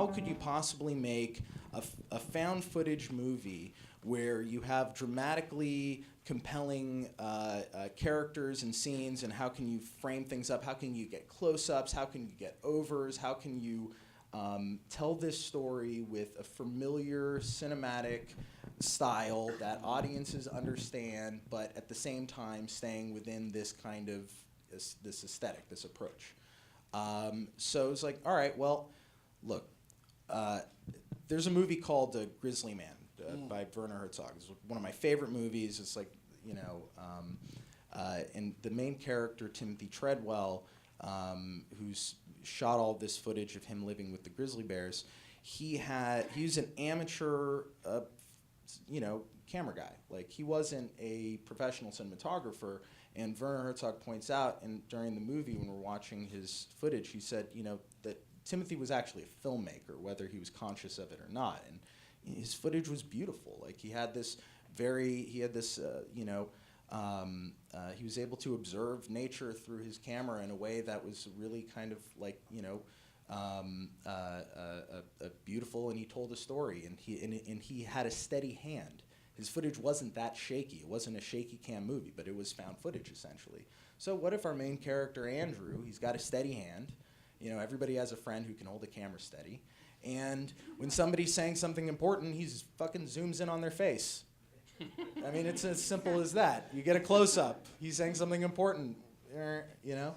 how could you possibly make a found footage movie where you have dramatically compelling characters and scenes, and how can you frame things up? How can you get close-ups? How can you get overs? How can you tell this story with a familiar cinematic style that audiences understand, but at the same time staying within this kind of this aesthetic, this approach? So it's like, all right, well, look, there's a movie called Grizzly Man by Werner Herzog. It's one of my favorite movies. It's like, you know, and the main character, Timothy Treadwell, who's shot all this footage of him living with the grizzly bears, he was an amateur, you know, camera guy. Like, he wasn't a professional cinematographer. And Werner Herzog points out, and during the movie when we're watching his footage, he said, you know, that Timothy was actually a filmmaker, whether he was conscious of it or not. And his footage was beautiful. Like, he had this, you know, he was able to observe nature through his camera in a way that was really kind of like, you know, beautiful, and he told a story, and he had a steady hand. His footage wasn't that shaky. It wasn't a shaky cam movie, but it was found footage essentially. So what if our main character, Andrew, he's got a steady hand. You know, everybody has a friend who can hold a camera steady. And when somebody's saying something important, he fucking zooms in on their face. I mean, it's as simple as that. You get a close-up. He's saying something important, you know?